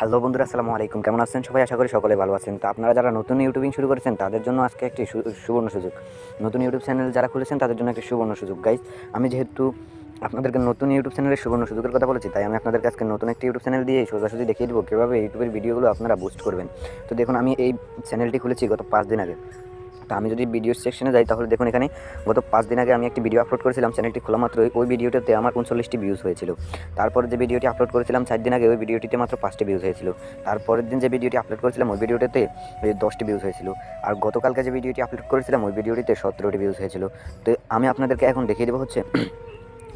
Hello বন্ধুরা, আসসালামু আলাইকুম। কেমন আছেন সবাই? আশা করি সকলে ভালো আছেন। তো আপনারা যারা নতুন ইউটিউবিং শুরু করেছেন তাদের জন্য আজকে একটি সুবর্ণ সুযোগ। নতুন ইউটিউব চ্যানেল যারা খুলেছেন তাদের জন্য একটি সুবর্ণ সুযোগ গাইস। আমি যেহেতু আপনাদেরকে নতুন ইউটিউব চ্যানেলের সুবর্ণ সুযোগের কথা বলেছি, তাই আমি আপনাদেরকে আজকে নতুন একটি ইউটিউব চ্যানেল দিয়ে সোজাসুজি দেখিয়ে দেবো কীভাবে ইউটিউবের ভিডিওগুলো আপনারা বুস্ট করবেন। তো দেখুন, আমি এই চ্যানেলটি খুলেছি গত 5 দিন আগে। তো আমি যদি ভিডিও সেকশনে যাই তাহলে দেখুন, এখানে গত 5 দিন আগে আমি একটি ভিডিও আপলোড করেছিলাম। চ্যানেলটি খোলা মাত্রই ওই ভিডিওটাতে আমার 39টি ভিউজ হয়েছিল। তারপরে যে ভিডিওটি আপলোড করেছিলাম 4 দিন আগে, ওই ভিডিওটিতে মাত্র 5টি ভিউজ হয়েছিল। তারপরের দিন যে ভিডিওটি আপলোড করেছিলাম ওই ভিডিওটাতে 10টি ভিউজ হয়েছিল। আর গতকালকে যে ভিডিওটি আপলোড করেছিলাম ওই ভিডিওটিতে 17টি ভিউজ হয়েছিল। তো আমি আপনাদেরকে এখন দেখিয়ে দেবো হচ্ছে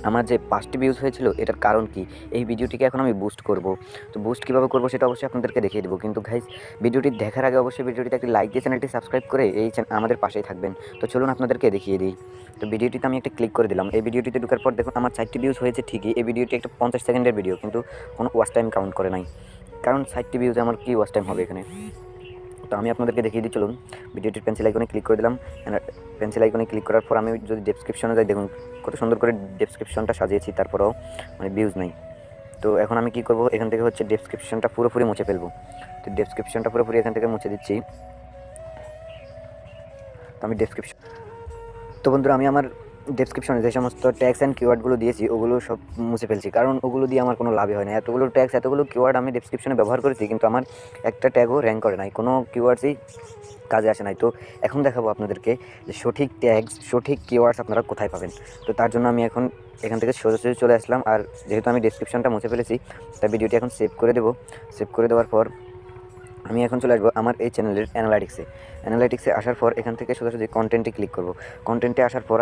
আমার যে 5টি ভিউজ হয়েছিল এটার কারণ কি। এই ভিডিওটিকে এখন আমি বুস্ট করব। তো বুস্ট কীভাবে করবো সেটা অবশ্যই আপনাদেরকে দেখিয়ে দেবো। কিন্তু গাইস, ভিডিওটি দেখার আগে অবশ্যই ভিডিওটিতে একটি লাইক দিয়ে চ্যানেলটি সাবস্ক্রাইব করে আমাদের পাশেই থাকবেন। তো চলুন আপনাদেরকে দেখিয়ে দিই। তো ভিডিওটিতে আমি একটা ক্লিক করে দিলাম। এই ভিডিওটিতে ঢোকার পর দেখুন আমার 4টি ভিউজ হয়েছে ঠিকই। এই ভিডিওটি একটা 50 সেকেন্ডের ভিডিও, কিন্তু কোনো ওয়াচ টাইম কাউন্ট করে নাই। কারণ 4টি ভিউজে আমার কী ওয়াচ টাইম হবে এখানে। তো আমি আপনাদেরকে দেখিয়ে দিই, চলুন। ভিডিওটির পেন্সিল আইকনে ক্লিক করে দিলাম। পেন্সিল আইকনে ক্লিক করার পর আমি যদি ডেসক্রিপশনে যাই, দেখুন কত সুন্দর করে ডেসক্রিপশনটা সাজিয়েছি, তারপরেও ভিউজ নাই। তো এখন আমি কী করব, এখান থেকে হচ্ছে ডেসক্রিপশনটা পুরোপুরি মুছে ফেলবো। তো ডেসক্রিপশনটা পুরোপুরি এখান থেকে মুছে দিচ্ছি। তো আমি ডেসক্রিপশন তো বন্ধুরা, আমি আমার ডেসক্রিপশনে যে সমস্ত ট্যাগস অ্যান্ড কিওয়ার্ডগুলো দিয়েছি ওগুলো সব মুছে ফেলছি, কারণ ওগুলো দিয়ে আমার কোনো লাভই হয় না। এতগুলো ট্যাগস, এতগুলো কিওয়ার্ড আমি ডেসক্রিপশনে ব্যবহার করেছি, কিন্তু আমার একটা ট্যাগও র্যাঙ্ক করে নাই, কোনো কিওয়ার্ডসই কাজে আসে নাই। তো এখন দেখাবো আপনাদেরকে যে সঠিক ট্যাগস, সঠিক কিওয়ার্ডস আপনারা কোথায় পাবেন। তো তার জন্য আমি এখন এখান থেকে সোজাসুজি চলে আসলাম। আর যেহেতু আমি ডেসক্রিপশনটা মুছে ফেলেছি, তাই ভিডিওটি এখন সেভ করে দেবো। সেভ করে দেওয়ার পর আমি এখন চলে আসবো আমার এই চ্যানেলের অ্যানালাইটিক্সে আসার পর এখান থেকে সোজাসুজি কন্টেন্টে ক্লিক করব। কন্টেন্টে আসার পর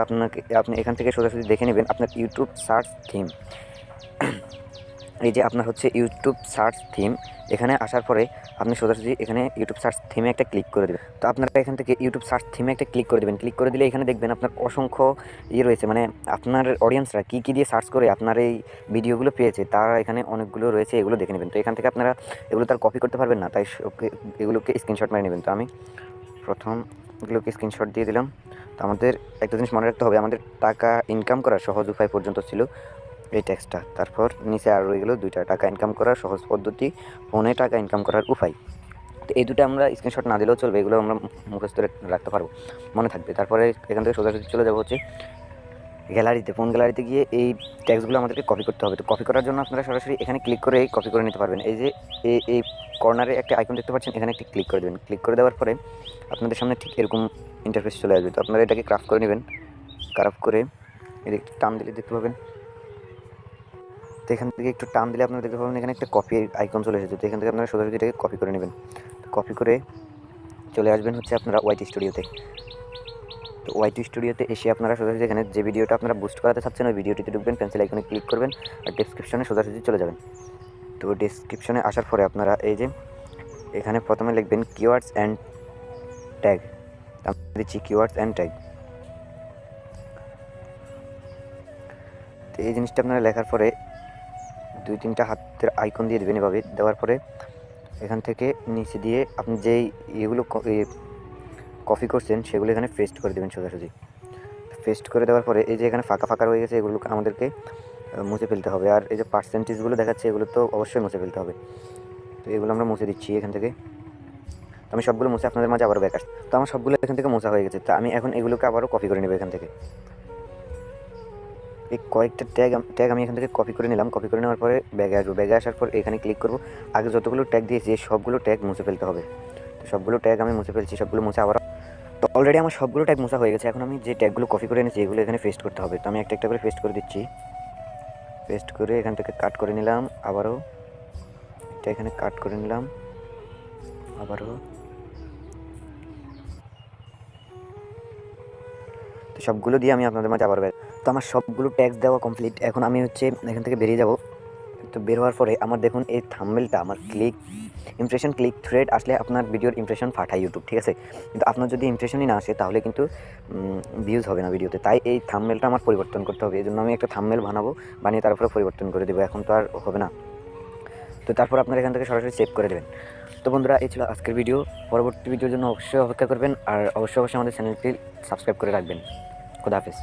আপনি এখান থেকে সোজাসুজি দেখে নেবেন আপনার ইউটিউব সার্চ থিম। এই যে আপনার হচ্ছে ইউটিউব সার্চ থিম, এখানে আসার পরে আপনি সোজাসুজি এখানে ইউটিউব সার্চ থিমে একটা ক্লিক করে দেবেন। তো আপনারা এখান থেকে ইউটিউব সার্চ থিমে একটা ক্লিক করে দেবেন। ক্লিক করে দিলে এখানে দেখবেন আপনার অসংখ্য রয়েছে, মানে আপনার অডিয়েন্সরা কী কী দিয়ে সার্চ করে আপনার এই ভিডিওগুলো পেয়েছে তারা এখানে অনেকগুলো রয়েছে, এগুলো দেখে নেবেন। তো এখান থেকে আপনারা এগুলো তার কপি করতে পারবেন না, তাই এগুলোকে স্ক্রিনশট মেরে নেবেন। তো আমি প্রথম এগুলোকে স্ক্রিনশট দিয়ে দিলাম। তো আমাদের একটা জিনিস মনে রাখতে হবে, আমাদের টাকা ইনকাম করার সহজ উপায় পর্যন্ত ছিল এই ট্যাক্সটা। তারপর নিচে আর রয়ে গেল 2টা, টাকা ইনকাম করার সহজ পদ্ধতি, ফোনে টাকা ইনকাম করার উপায়। তো এই দুটো আমরা স্ক্রিনশট না দিলেও চলবে, এগুলো আমরা মুখস্থ রাখতে পারবো, মনে থাকবে। তারপরে এখান থেকে সোজাসুজি চলে যাবো হচ্ছে গ্যালারিতে। ফোন গ্যালারিতে গিয়ে এই ট্যাক্সগুলো আমাদেরকে কপি করতে হবে। তো কপি করার জন্য আপনারা সরাসরি এখানে ক্লিক করে কপি করে নিতে পারবেন। এই যে এই কর্নারে একটা আইকন দেখতে পাচ্ছেন, এখানে একটি ক্লিক করে দেবেন। ক্লিক করে দেওয়ার পরে আপনাদের সামনে ঠিক এরকম ইন্টারফেস চলে আসবে। তো আপনারা এটাকে ক্রাফট করে নেবেন। ক্রাফট করে এদিকে টান দিলে দেখতে পাবেন। তো এখান থেকে একটু টান দিলে আপনারা দেখতে পাবেন এখানে একটা কপি আইকন চলে এসেছে। তো এখান থেকে আপনারা সোজাসুজি এটাকে কপি করে নেবেন। কপি করে চলে আসবেন হচ্ছে আপনারা ওয়াইটি স্টুডিওতে। তো ওয়াইটি স্টুডিওতে এসে আপনারা সোজাসুজি এখানে যে ভিডিওটা আপনারা বুস্ট করাতে চাচ্ছেন ওই ভিডিওটিতে ঢুকবেন, পেন্সিল আইকনে ক্লিক করবেন আর ডেসক্রিপশনে সোজাসুজি চলে যাবেন। তো ডেসক্রিপশনে আসার পরে আপনারা এই যে এখানে প্রথমে লিখবেন কিওয়ার্ডস অ্যান্ড ট্যাগ। আমি দিচ্ছি কিওয়ার্ডস অ্যান্ড ট্যাগ। তো এই জিনিসটা আপনারা লেখার পরে 2-3টা হাতের আইকন দিয়ে দেবেন। এভাবে দেওয়ার পরে এখান থেকে নিচে দিয়ে আপনি যেই এগুলো কপি করছেন সেগুলো এখানে পেস্ট করে দেবেন সোজাসুজি। পেস্ট করে দেওয়ার পরে এই যে এখানে ফাঁকা ফাঁকা রয়ে গেছে, এগুলোকে আমাদেরকে মুছে ফেলতে হবে। আর এই যে পার্সেন্টেজগুলো দেখাচ্ছে এগুলো তো অবশ্যই মুছে ফেলতে হবে। তো এগুলো আমরা মুছে দিচ্ছি এখান থেকে। তো আমি সবগুলো মুছে আপনাদের মাঝে আবারও ব্যাক আসছি। তো আমার সবগুলো এখান থেকে মোছা হয়ে গেছে। তো আমি এখন এগুলোকে আবারও কপি করে নেব এখান থেকে। এই কয়েকটা ট্যাগ আমি এখান থেকে কপি করে নিলাম। কপি করে নেওয়ার পরে ব্যাগে আসবো। ব্যাগে আসার পর এখানে ক্লিক করব। আগে যতগুলো ট্যাগ দিয়েছি সবগুলো ট্যাগ মুছে ফেলতে হবে। তো সবগুলো ট্যাগ আমি মুছে ফেলছি, সবগুলো মুছে আবার। তো অলরেডি আমার সবগুলো ট্যাগ মোছা হয়ে গেছে। এখন আমি যে ট্যাগগুলো কপি করে এনেছি এগুলো এখানে পেস্ট করতে হবে। তো আমি একটা একটা করে পেস্ট করে দিচ্ছি। পেস্ট করে এখান থেকে কাট করে নিলাম, আবারও এটা এখানে কাট করে নিলাম, আবারও। তো সবগুলো দিয়ে আমি আপনাদের মাঝে আবার তো আমার সবগুলো ট্যাক্স দেওয়া কমপ্লিট। এখন আমি হচ্ছে এখান থেকে বেরিয়ে যাব। তো বের হওয়ার পরে আমার দেখুন এই থাম্বনেলটা, আমার ইমপ্রেশন ক্লিক থ্রেড আসলে আপনার ভিডিওর ইমপ্রেশন পাঠায় ইউটিউব, ঠিক আছে। কিন্তু আপনার যদি ইমপ্রেশনই না আসে তাহলে কিন্তু ভিউজ হবে না ভিডিওতে। তাই এই থাম্বনেলটা আমার পরিবর্তন করতে হবে। এই জন্য আমি একটা থাম্বনেল বানাবো, বানিয়ে তারপরে পরিবর্তন করে দেবো। এখন তো আর হবে না। তো তারপর আপনারা এখান থেকে সরাসরি সেভ করে দেবেন। তো বন্ধুরা, এই ছিল আজকের ভিডিও। পরবর্তী ভিডিওর জন্য অবশ্যই অপেক্ষা করবেন আর অবশ্যই আমাদের চ্যানেলটি সাবস্ক্রাইব করে রাখবেন। খুদা হাফেজ।